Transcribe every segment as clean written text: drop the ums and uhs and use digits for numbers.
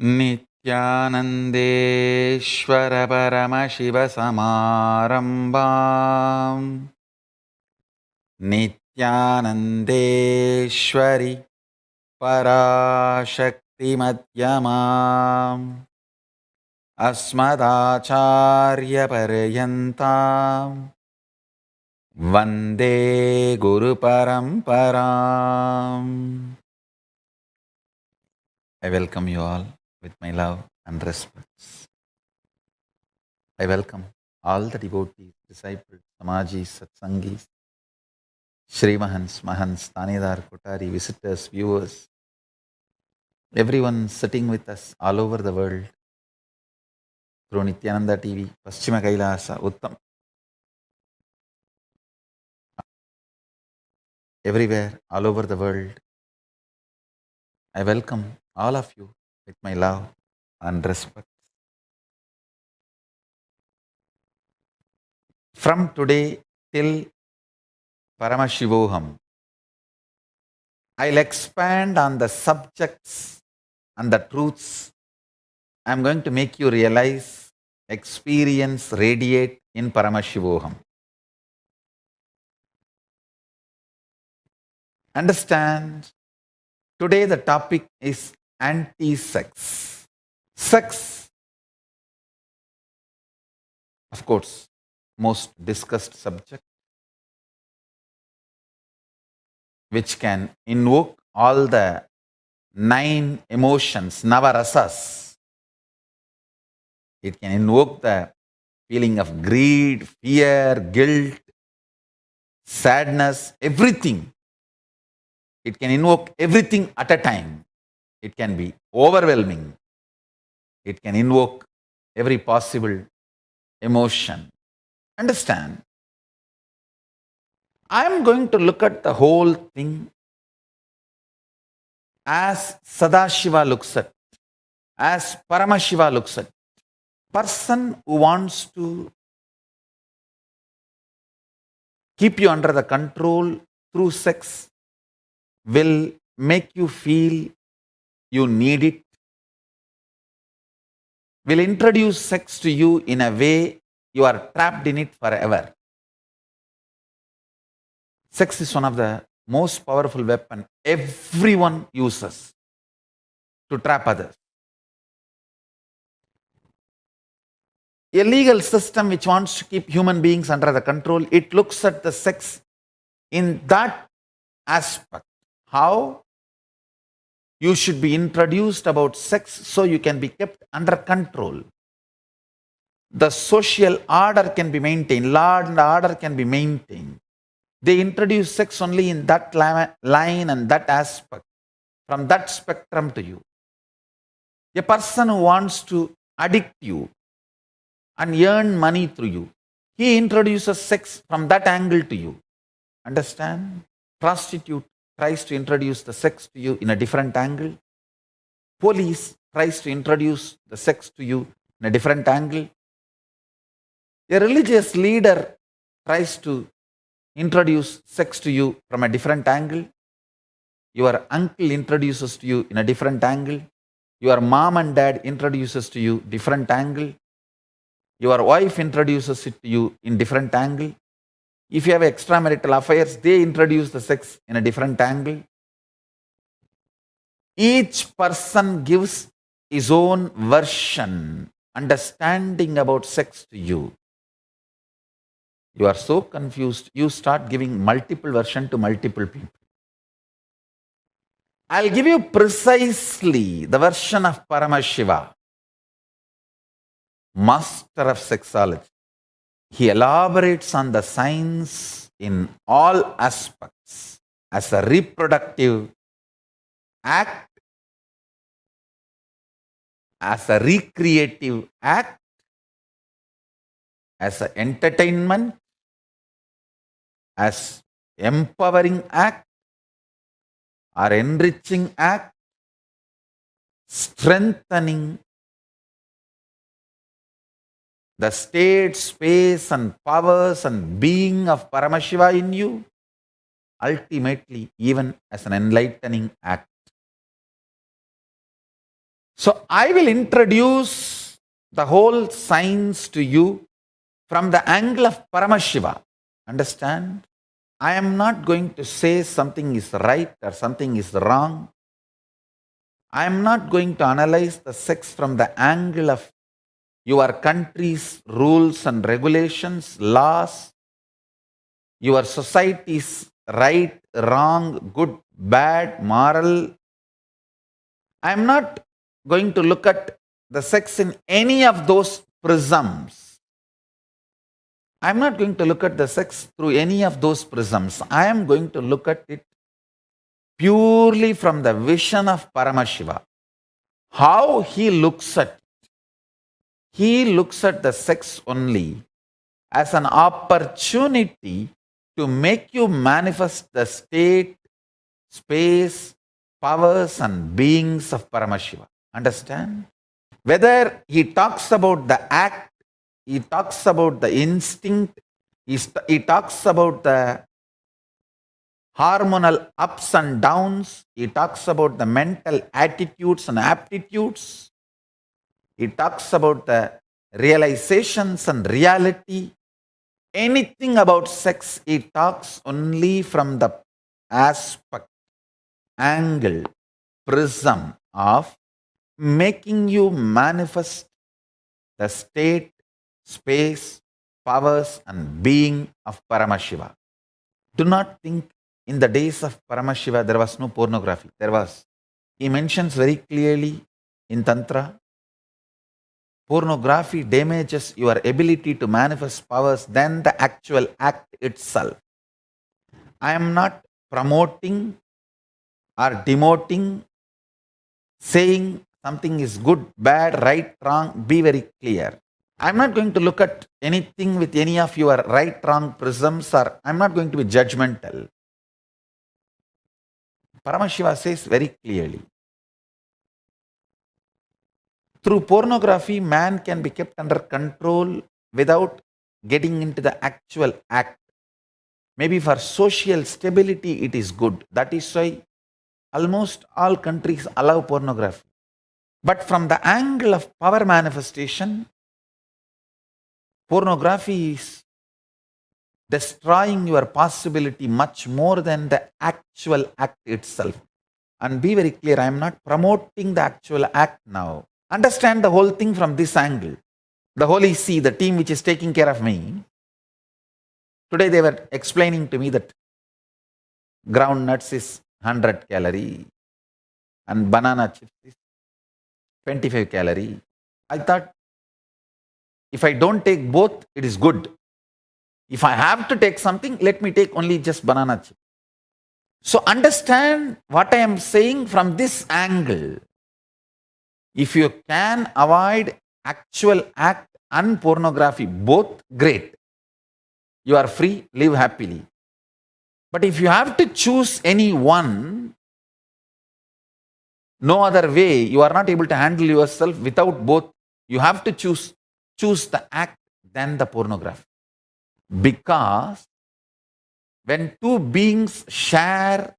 नित्यानन्देश्वर परमशिवसमारम्भाम् नित्यानन्देश्वरि पराशक्तिमध्यमाम् अस्मदाचार्यपर्यन्ताम् वन्दे गुरुपरम्पराम्. I welcome you all with my love and respects. I welcome all the devotees, disciples, Samajis, Satsangis, Shri Mahans, Mahans, Tanidar, Kotari, visitors, viewers, everyone sitting with us all over the world through Nityananda TV, Paschima Kailasa, Uttam, everywhere, all over the world. I welcome all of you with my love and respect. From today till Paramashivoham, I'll expand on the subjects and the truths I'm going to make you realize, experience, radiate in Paramashivoham. Understand, today the topic is anti-sex. Sex, of course, most discussed subject, which can invoke all the 9 emotions, navarasas. It can invoke the feeling of greed, fear, guilt, sadness, everything. It can invoke everything at a time. It can be overwhelming. It can invoke every possible emotion. Understand? I am going to look at the whole thing as Sadashiva looks at, as Paramashiva looks at. Person who wants to keep you under the control through sex will make you feel you need it, will introduce sex to you in a way you are trapped in it forever. Sex is one of the most powerful weapons everyone uses to trap others. A legal system which wants to keep human beings under the control, it looks at the sex in that aspect. How you should be introduced about sex so you can be kept under control. The social order can be maintained, law and order can be maintained. They introduce sex only in that line and that aspect, from that spectrum to you. A person who wants to addict you and earn money through you, he introduces sex from that angle to you. Understand? Prostitute tries to introduce the sex to you in a different angle. Police tries to introduce the sex to you in a different angle. A religious leader tries to introduce sex to you from a different angle. Your uncle introduces to you in a different angle. Your mom and dad introduces to you different angle. Your wife introduces it to you in different angle. If you have extramarital affairs, they introduce the sex in a different angle. Each person gives his own version, understanding about sex to you. You are so confused, you start giving multiple version to multiple people. I'll give you precisely the version of Paramashiva, master of sexology. He elaborates on the science in all aspects as a reproductive act, as a recreative act, as an entertainment, as empowering act, or enriching act, strengthening the state, space, and powers and being of Paramashiva in you, ultimately even as an enlightening act. So I will introduce the whole science to you from the angle of Paramashiva. Understand? I am not going to say something is right or something is wrong. I am not going to analyze the sex from the angle of your country's rules and regulations, laws, your society's right, wrong, good, bad, moral. I am not going to look at the sex in any of those prisms. I am not going to look at the sex through any of those prisms. I am going to look at it purely from the vision of Paramashiva. How he looks at it. He looks at the sex only as an opportunity to make you manifest the state, space, powers and beings of Paramashiva. Understand? Whether he talks about the act, he talks about the instinct, he talks about the hormonal ups and downs, he talks about the mental attitudes and aptitudes, he talks about the realizations and reality. Anything about sex, he talks only from the aspect, angle, prism of making you manifest the state, space, powers and being of Paramashiva. Do not think in the days of Paramashiva there was no pornography. There was. He mentions very clearly in Tantra, pornography damages your ability to manifest powers than the actual act itself. I am not promoting or demoting, saying something is good, bad, right, wrong. Be very clear. I'm not going to look at anything with any of your right, wrong prisms, or I'm not going to be judgmental. Paramashiva says very clearly, through pornography, man can be kept under control without getting into the actual act. Maybe for social stability, it is good. That is why almost all countries allow pornography. But from the angle of power manifestation, pornography is destroying your possibility much more than the actual act itself. And be very clear, I am not promoting the actual act now. Understand the whole thing from this angle. The Holy See, the team which is taking care of me, today they were explaining to me that groundnuts is 100 calorie and banana chips is 25 calorie. I thought, if I don't take both, it is good. If I have to take something, let me take only just banana chip. So understand what I am saying from this angle. If you can avoid actual act and pornography, both, great. You are free, live happily. But if you have to choose any one, no other way, you are not able to handle yourself without both. You have to choose the act than the pornography. Because when two beings share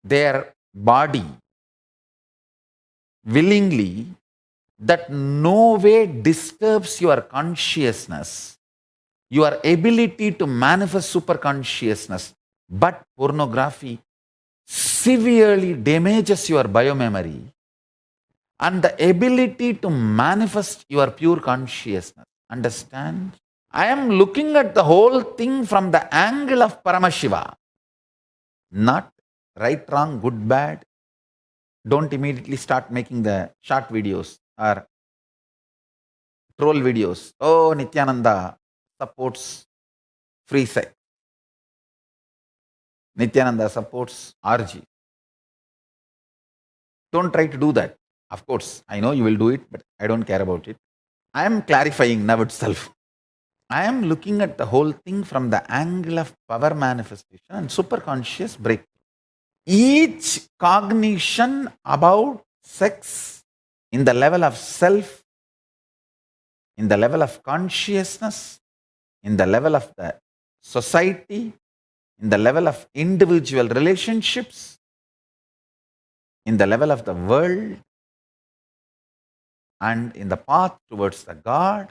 their body willingly, that no way disturbs your consciousness, your ability to manifest superconsciousness. But pornography severely damages your biomemory and the ability to manifest your pure consciousness. Understand? I am looking at the whole thing from the angle of Paramashiva. Not right, wrong, good, bad. Don't immediately start making the short videos or troll videos. Oh, Nityananda supports free sex. Nityananda supports RG. Don't try to do that. Of course, I know you will do it, but I don't care about it. I am clarifying now itself. I am looking at the whole thing from the angle of power manifestation and superconscious breakthrough. Each cognition about sex in the level of self, in the level of consciousness, in the level of the society, in the level of individual relationships, in the level of the world, and in the path towards the God,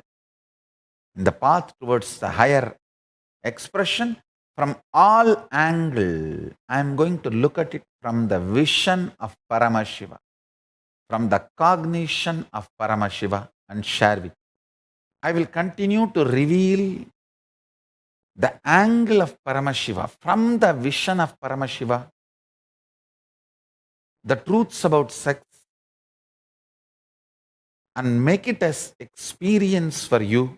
in the path towards the higher expression, from all angle, I am going to look at it from the vision of Paramashiva, from the cognition of Paramashiva, and share with you. I will continue to reveal the angle of Paramashiva, from the vision of Paramashiva, the truths about sex, and make it as experience for you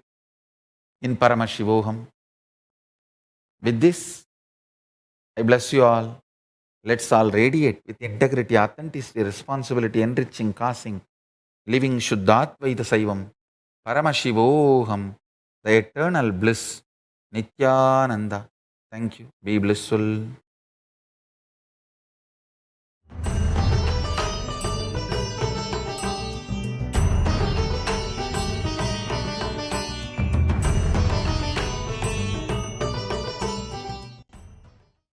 in Paramashivoham. With this, I bless you all. Let's all radiate with integrity, authenticity, responsibility, enriching, causing, living Shuddhatvaita Saivam, Paramashivoham, the eternal bliss, Nityananda. Thank you. Be blissful.